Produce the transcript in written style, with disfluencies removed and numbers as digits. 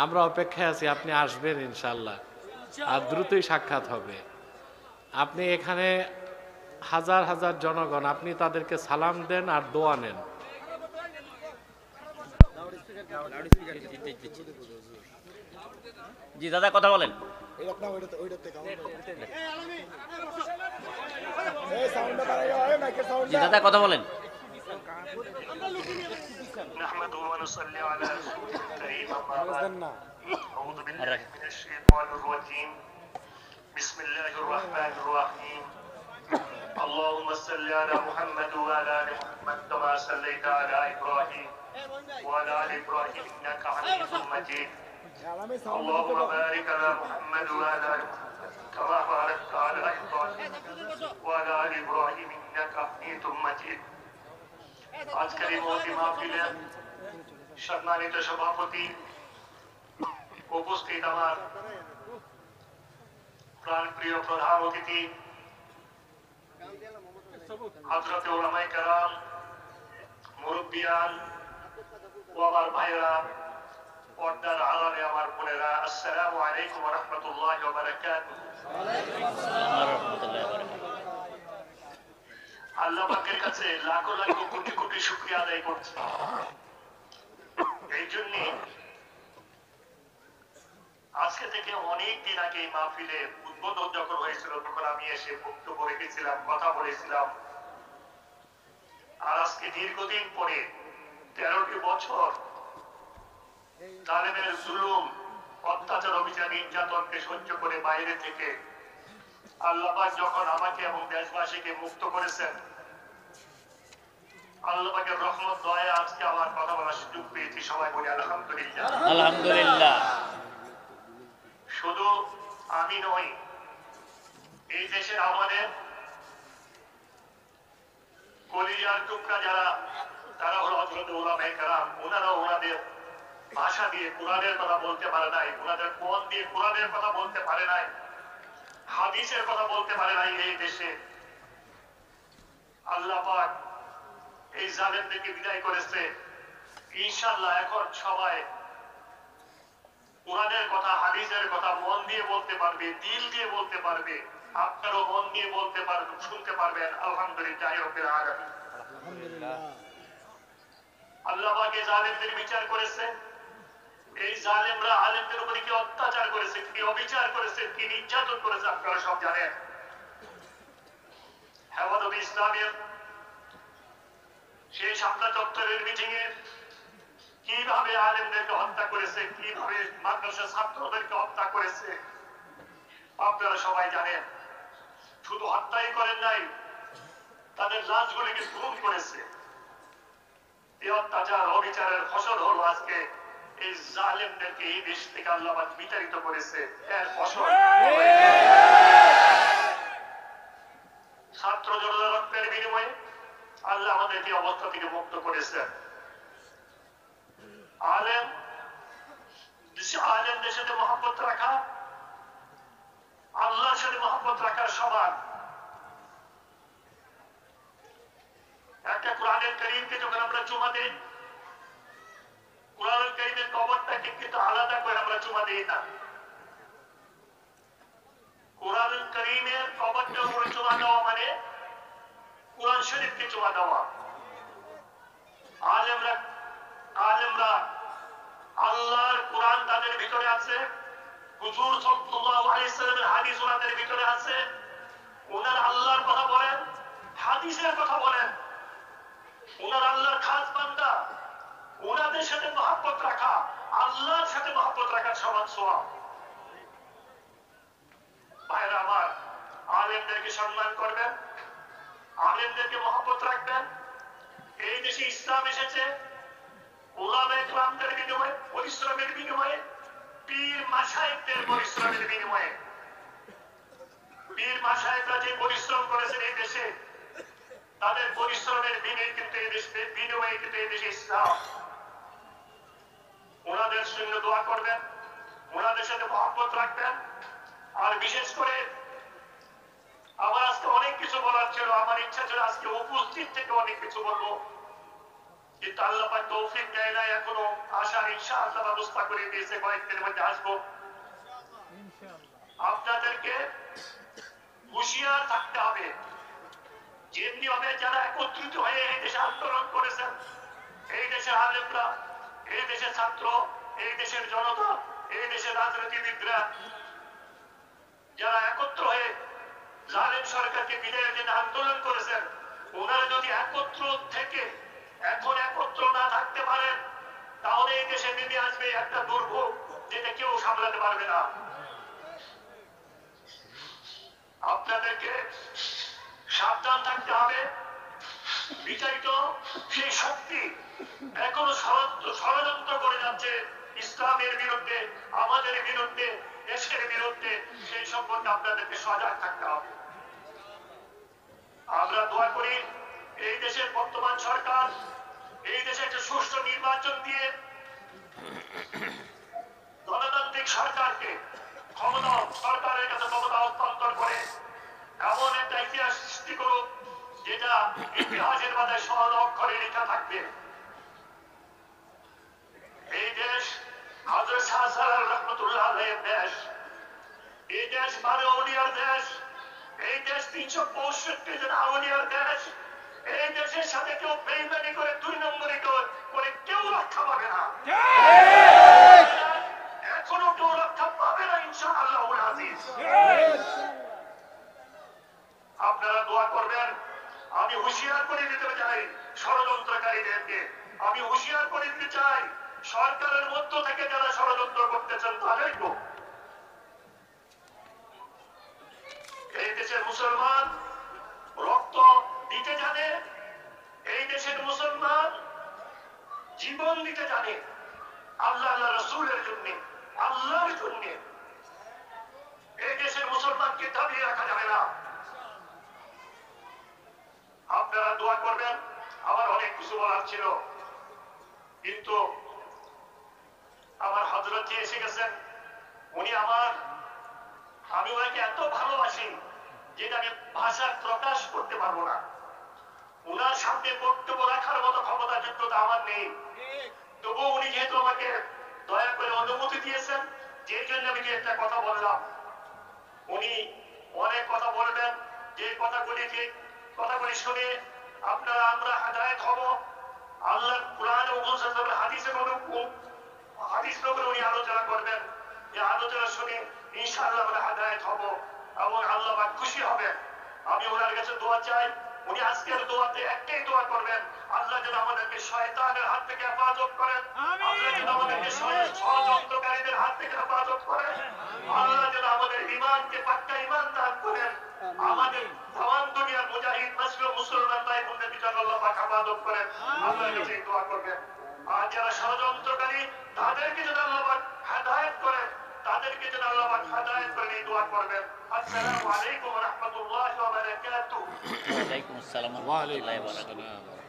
আমরা অপেক্ষায় আছি, আপনি আসবেন ইনশাল্লাহ, আর দ্রুতই সাক্ষাৎ হবে। আপনি এখানে হাজার হাজার জনগণ, আপনি তাদেরকে সালাম দেন আর দোয়া নেন। জি দাদা কথা বলেন। জি দাদা কথা বলেন। نحمده ونصلي على رسوله الكريم أما بعد أعوذ بالله الرحيم. من الشيطان الرجيم بسم الله الرحمن الرحيم اللهم صل على محمد وعلى آل محمد كما صليت على إبراهيم وعلى آل إبراهيم إنك حميد مجيد اللهم بارك على محمد وعلى آل محمد كما باركت على إبراهيم وعلى آل إبراهيم إنك حميد مجيد আজকের এই মহতি মাহফিলে সম্মানিত সভাপতি, উপস্থিত আমার প্রাণপ্রিয় প্রধান অতিথি হযরত উলামায়ে কেরাম, মুরব্বিয়ান ও আমার ভাইরা, পর্দার আড়ালে আমার বোনেরা, আসসালামু আলাইকুম ওয়া রাহমাতুল্লাহি ওয়া বারাকাতুহু। আল্লাহ পাকের কাছে লাখো লাখো কোটি কোটি শুকরিয়া আদায় করছি। এই জন্য আজকে থেকে অনেক দিন আগে এই মাহফিলে উদ্বোধন যখন হয়েছিল তখন আমি এসে বক্তব্য রেখেছিলাম, কথা বলেছিলাম। আর আজকে দীর্ঘদিন পরে 13টি বছর জালেমের জুলুম, অত্যাচার, অভিযান, নির্যাতনকে সহ্য করে বাইরে থেকে আল্লাহ পাক যখন আমাকে এবং দেশবাসীকে মুক্ত করেছেন, আল্লাহ পাকের রহমত দয়া আজকে আমার কথা বলার সুযোগ পেয়েছি। সবাই বলি আলহামদুলিল্লাহ। আলহামদুলিল্লাহ। শুধু আমি নই, এই দেশের আমাদের কলিজার টুকরা যারা, তারা হলো হযরত উলামায়ে কেরাম। ওনারাও ওনাদের ভাষা দিয়ে কোরআনের কথা বলতে পারে নাই, ওনাদের মন দিয়ে কোরআনের কথা বলতে পারে নাই, হাদিসের কথা বলতে পারে নাই। এই দেশে আল্লাহ পাক এই জালেমদেরকে বিদায় করেছে। ইনশাআল্লাহ এখন সবাই কোরআনের কথা, হাদিসের কথা মন দিয়ে বলতে পারবে, দিল দিয়ে বলতে পারবে। আপনারও মন দিয়ে বলতে পারবেন, শুনতে পারবেন। আলহামদুলিল্লাহ রাব্বিল আলামিন। আল্লাহ পাক এই জালেমদের বিচার করেছে। এই জালেমরা আলেমদের উপরে কি অত্যাচার করেছে, কি অবিচার করেছে, কি নির্যাতন করেছে আপনারা সব জানেন। হেফাজতে ইসলামের সেই শাপলা চত্বরের মিটিং এ কিভাবে আলেমদেরকে হত্যা করেছে, কিভাবে মাদ্রাসা ছাত্রদেরকে হত্যা করেছে আপনারা সবাই জানেন। শুধু হত্যাই করেন নাই, তাদের লাশগুলিকে গুম করেছে। এই অত্যাচার, অবিচারের ফসল হলো আজকে এই জালেমদেরকে এই দেশ থেকে আল্লাহ পাক বিতাড়িত করেছে। এর ফসল ছাত্র জনতার রক্তের বিনিময়ে আল্লাহ আমাদেরকে অবস্থা থেকে মুক্ত করেছেন। আলেমদের সাথে মহব্বত রাখা আল্লাহর সাথে মহব্বত রাখার সমান। একটা কোরআনের কারীমকে যখন আমরা চুমা দিই, কোরআনুল কারীমের কবরটাকে কিন্তু আলাদা করে আমরা চুমা দিই না। কোরআনুল কারীমের কবরটার উপরে চুমা দেওয়া মানে কোরআন শরীফকে চুমা দেওয়া। আলেমরা আল্লাহর কোরআন তাদের ভিতরে আছে, হুজুর সাল্লাল্লাহু আলাইহি ওয়াসাল্লামের হাদিস ওনাদের ভিতরে আছে। ওনারা আল্লাহর কথা বলেন, হাদিসের কথা বলেন। ওনারা আল্লাহর খাস বান্দা। ওনাদের সাথে মহব্বত রাখা আল্লাহর সাথে মহব্বত রাখার সমান সওয়াব। ভাইরা আমার, আলেমদেরকে সম্মান করবেন, আলেমদেরকে মহব্বত রাখবেন। এই দেশে ইসলাম এসেছে উলামায়ে কেরামদের বিনিময়ে, পরিশ্রমের বিনিময়ে, পীর মাশায়েখদের পরিশ্রমের বিনিময়ে। পীর মাশায়েখরা যে পরিশ্রম করেছেন এই দেশে, তাদের পরিশ্রমের বিনিময়ে কিন্তু এই দেশে ইসলাম। ওনাদের সঙ্গে দোয়া করবেন, ওনাদের সাথে মহব্বত রাখবেন। আর বিশেষ করে আমার আজকে অনেক কিছু বলার ছিল, আমার ইচ্ছা ছিল আজকে উপস্থিত থেকে অনেক কিছু বলবো, কিন্তু আল্লাহ পাক তৌফিক দেয় না, এখনো আসার ইনশাআল্লাহ ব্যবস্থা করে দিয়েছে, কয়েকদিনের মধ্যে আসবো। আপনাদেরকে হুঁশিয়ার থাকতে হবে, যেমনি ভাবে যারা একত্রিত হয়ে এই দেশে আন্দোলন করেছেন, এই দেশের আলেমরা, এই দেশের ছাত্র, এই দেশের জনতা, এই দেশের রাজনীতিবিদরা যারা একত্র হয়ে জালেম সরকারকে বিদায়ের জন্য আন্দোলন করেছেন, ওনারা যদি একত্র থেকে এখন একত্র না থাকতে পারেন, তাহলে এই দেশে নেমে আসবে একটা দুর্ভোগ, যেটা কেউ সামলাতে পারবে না। আপনাদেরকে সাবধান থাকতে হবে। বিতাড়িত সেই শক্তি এখনো ষড়যন্ত্র করে যাচ্ছে ইসলামের বিরুদ্ধে, আমাদের বিরুদ্ধে, দেশের বিরুদ্ধে। সেই সম্পর্কে আপনাদেরকে সজাগ থাকতে হবে। আমরা দোয়া করি এই দেশের বর্তমান সরকার এই দেশে একটা সুষ্ঠু নির্বাচন দিয়ে গণতান্ত্রিক সরকারকে সরকারের কাছে ক্ষমতা হস্তান্তর করে এমন একটা ইতিহাস সৃষ্টি করুক, যেটা ইতিহাসের মাথায় সহজ অক্ষরে লেখা থাকবে। এই দেশ হযরত শাহ সালাল রহমাতুল্লাহ আলাইহির দেশ, এই দেশ 12 আউলিয়ার দেশ, এই দেশ 365 জন আউলিয়ার দেশ। এই দেশের সাথে কেউ বেইমানি করে, 2 নম্বরি করে কেউ রক্ষা পাবে না, এখনো কেউ রক্ষা পাবে না ইনশাআল্লাহুল আজিজ। আপনারা দোয়া করবেন। আমি হুঁশিয়ার করে দিতে চাই ষড়যন্ত্রকারীদেরকে, আমি হুঁশিয়ার করে দিতে চাই সরকারের মধ্য থেকে যারা ষড়যন্ত্র করতেছেন তাদেরকে। এই দেশের মুসলমান রক্ত দিতে জানে, এই দেশের মুসলমান জীবন দিতে জানে আল্লাহ রাসূলের জন্য, আল্লাহর জন্য। এই দেশের মুসলমানকে দাবিয়ে রাখা যাবে না। আপনারা দোয়া করবেন। আমার অনেক কিছু বলার ছিল, কিন্তু আমার হযরত জি এসে গেছেন। উনি আমি ওনাকে এত ভালোবাসি যেটা আমি ভাষায় প্রকাশ করতে পারবো না। উনার সামনে বক্তব্য রাখার মতো ক্ষমতা যোগ্যতা আমার নেই। তবু উনি যেহেতু আমাকে দয়া করে অনুমতি দিয়েছেন, যে জন্য আমি একটা কথা বললাম। উনি অনেক কথা বলবেন, যে কথাগুলি শুনে আমরা হেদায়েত হব। আল্লাহর কুরআন ও মুহাম্মদের হাদিসের অনুকূল হাদিস নবী উনি আলোচনা করবেন। যে আলোচনা শুনে ইনশাআল্লাহ আমরা হেদায়েত হব এবং আল্লাহ পাক খুশি হবেন। আমি ওনার কাছে দোয়া চাই। উনি আজকের দোয়াতে একটাই দোয়া করবেন, আল্লাহ যেন আমাদেরকে শয়তানের হাত থেকে হেফাজত করেন, আল্লাহ যেন আমাদেরকে ষড়যন্ত্রকারীদের হাত থেকে হেফাজত করেন, আল্লাহ যেন আমাদের ঈমানকে পাক্কা ঈমান দান করেন, আমাদের তামাম দুনিয়ার মুজাহিদ মুসলমান ভাই বোনদের জন্য আল্লাহ পাক হেফাজত করেন। আল্লাহর কাছে দোয়া করবেন। আর যারা ষড়যন্ত্রকারী তাদেরকে যেন আল্লাহ পাক হেদায়েত করেন, তাদেরকে যেন আল্লাহ পাক হেদায়েত করেন, এই দোয়া করবেন। আসসালামু আলাইকুম ওয়া রাহমাতুল্লাহি ওয়া বারাকাতুহু। ওয়া আলাইকুম আসসালাম ওয়া রাহমাতুল্লাহি ওয়া বারাকাতুহু।